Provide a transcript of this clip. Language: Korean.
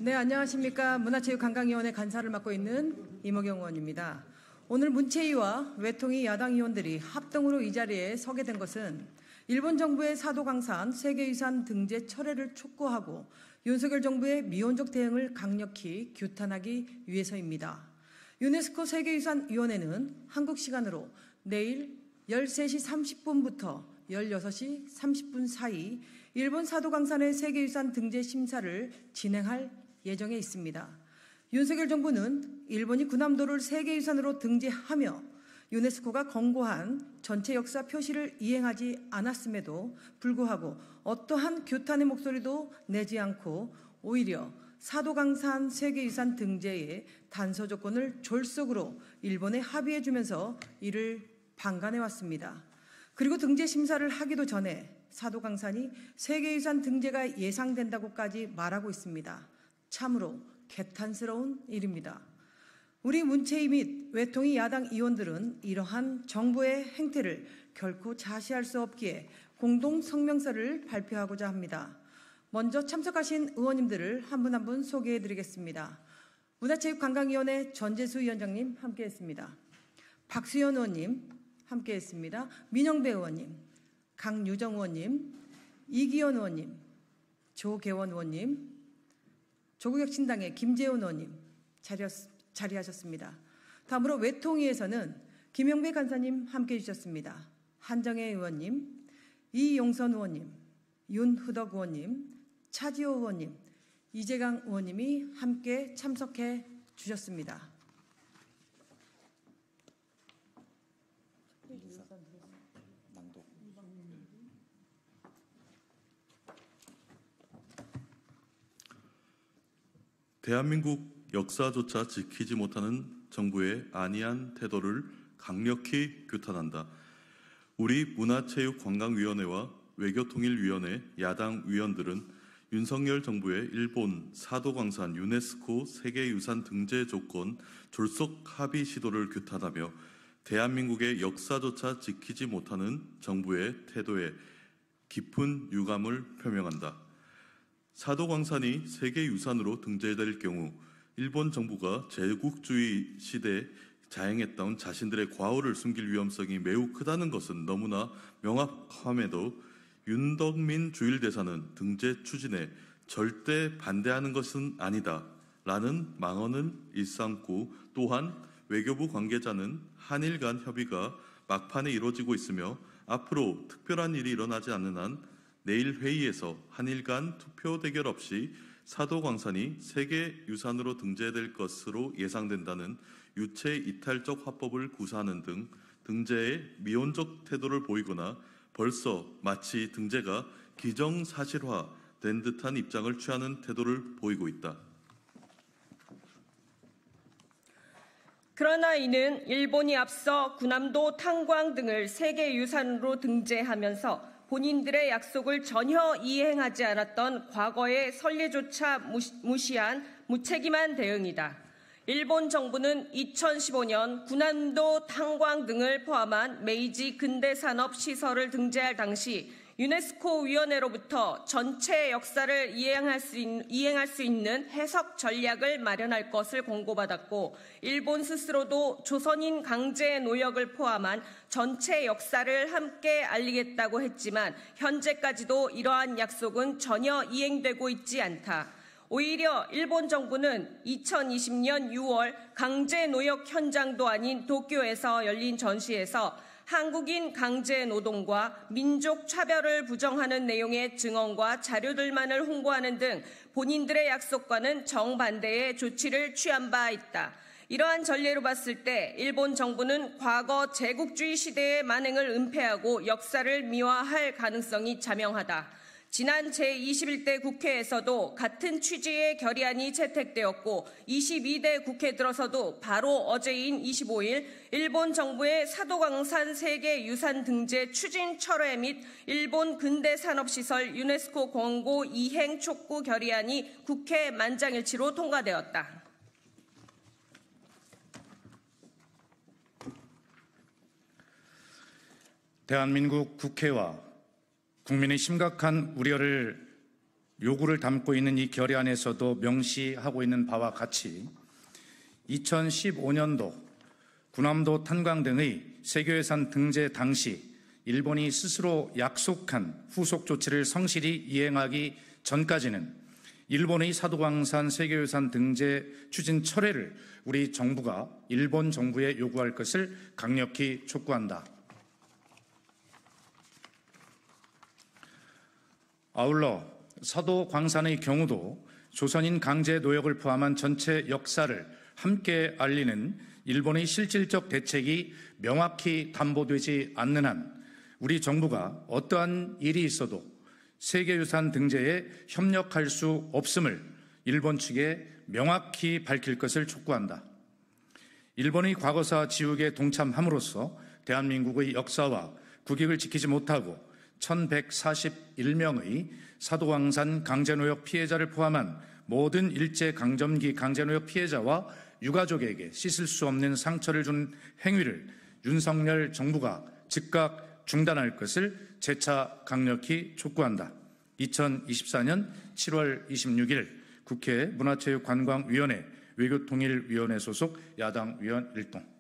네, 안녕하십니까. 문화체육관광위원회 간사를 맡고 있는 이모경 의원입니다. 오늘 문체위와 외통위 야당 의원들이 합동으로 이 자리에 서게 된 것은 일본 정부의 사도강산 세계유산 등재 철회를 촉구하고 윤석열 정부의 미온적 대응을 강력히 규탄하기 위해서입니다. 유네스코 세계유산위원회는 한국 시간으로 내일 13시 30분부터 16시 30분 사이 일본 사도강산의 세계유산 등재 심사를 진행할 예정에 있습니다. 윤석열 정부는 일본이 군함도를 세계유산으로 등재하며 유네스코가 권고한 전체 역사 표시를 이행하지 않았음에도 불구하고 어떠한 규탄의 목소리도 내지 않고 오히려 사도강산 세계유산 등재의 단서 조건을 졸속으로 일본에 합의해주면서 이를 방관해왔습니다. 그리고 등재 심사를 하기도 전에 사도강산이 세계유산 등재가 예상된다고까지 말하고 있습니다. 참으로 개탄스러운 일입니다. 우리 문체위 및 외통위 야당 의원들은 이러한 정부의 행태를 결코 자시할 수 없기에 공동 성명서를 발표하고자 합니다. 먼저 참석하신 의원님들을 한 분 한 분 소개해드리겠습니다. 문화체육관광위원회 전재수 위원장님 함께했습니다. 박수현 의원님 함께했습니다. 민영배 의원님, 강유정 의원님, 이기현 의원님, 조계원 의원님, 조국혁신당의 김재원 의원님 자리하셨습니다. 다음으로 외통위에서는 김영배 간사님 함께해 주셨습니다. 한정혜 의원님, 이용선 의원님, 윤후덕 의원님, 차지호 의원님, 이재강 의원님이 함께 참석해 주셨습니다. 대한민국 역사조차 지키지 못하는 정부의 안이한 태도를 강력히 규탄한다. 우리 문화체육관광위원회와 외교통일위원회 야당 위원들은 윤석열 정부의 일본 사도강산 유네스코 세계유산 등재 조건 졸속 합의 시도를 규탄하며 대한민국의 역사조차 지키지 못하는 정부의 태도에 깊은 유감을 표명한다. 사도강산이 세계유산으로 등재될 경우 일본 정부가 제국주의 시대에 자행했던 자신들의 과오를 숨길 위험성이 매우 크다는 것은 너무나 명확함에도 윤덕민 주일대사는 등재 추진에 절대 반대하는 것은 아니다 라는 망언을 일삼고 또한 외교부 관계자는 한일 간 협의가 막판에 이루어지고 있으며 앞으로 특별한 일이 일어나지 않는 한 내일 회의에서 한일 간 투표 대결 없이 사도강산이 세계유산으로 등재될 것으로 예상된다는 유체 이탈적 화법을 구사하는 등 등재에 미온적 태도를 보이거나 벌써 마치 등재가 기정사실화된 듯한 입장을 취하는 태도를 보이고 있다. 그러나 이는 일본이 앞서 군함도 탄광 등을 세계유산으로 등재하면서 본인들의 약속을 전혀 이행하지 않았던 과거의 선례조차 무시한 무책임한 대응이다. 일본 정부는 2015년 군함도 탄광 등을 포함한 메이지 근대산업 시설을 등재할 당시 유네스코 위원회로부터 전체 역사를 이행할 수 있는 해석 전략을 마련할 것을 권고받았고 일본 스스로도 조선인 강제 노역을 포함한 전체 역사를 함께 알리겠다고 했지만 현재까지도 이러한 약속은 전혀 이행되고 있지 않다. 오히려 일본 정부는 2020년 6월 강제 노역 현장도 아닌 도쿄에서 열린 전시에서 한국인 강제 노동과 민족 차별을 부정하는 내용의 증언과 자료들만을 홍보하는 등 본인들의 약속과는 정반대의 조치를 취한 바 있다. 이러한 전례로 봤을 때 일본 정부는 과거 제국주의 시대의 만행을 은폐하고 역사를 미화할 가능성이 자명하다. 지난 제21대 국회에서도 같은 취지의 결의안이 채택되었고 22대 국회 들어서도 바로 어제인 25일 일본 정부의 사도강산 세계유산 등재 추진 철회 및 일본 근대산업시설 유네스코 권고 이행 촉구 결의안이 국회 만장일치로 통과되었다. 대한민국 국회와 국민의 심각한 우려를 요구를 담고 있는 이 결의안에서도 명시하고 있는 바와 같이 2015년도 군함도 탄광 등의 세계유산 등재 당시 일본이 스스로 약속한 후속 조치를 성실히 이행하기 전까지는 일본의 사도광산 세계유산 등재 추진 철회를 우리 정부가 일본 정부에 요구할 것을 강력히 촉구한다. 아울러 사도광산의 경우도 조선인 강제 노역을 포함한 전체 역사를 함께 알리는 일본의 실질적 대책이 명확히 담보되지 않는 한 우리 정부가 어떠한 일이 있어도 세계유산 등재에 협력할 수 없음을 일본 측에 명확히 밝힐 것을 촉구한다. 일본의 과거사 지우개에 동참함으로써 대한민국의 역사와 국익을 지키지 못하고 1141명의 사도광산 강제노역 피해자를 포함한 모든 일제강점기 강제노역 피해자와 유가족에게 씻을 수 없는 상처를 준 행위를 윤석열 정부가 즉각 중단할 것을 재차 강력히 촉구한다. 2024년 7월 26일 국회 문화체육관광위원회 외교통일위원회 소속 야당 위원 1동.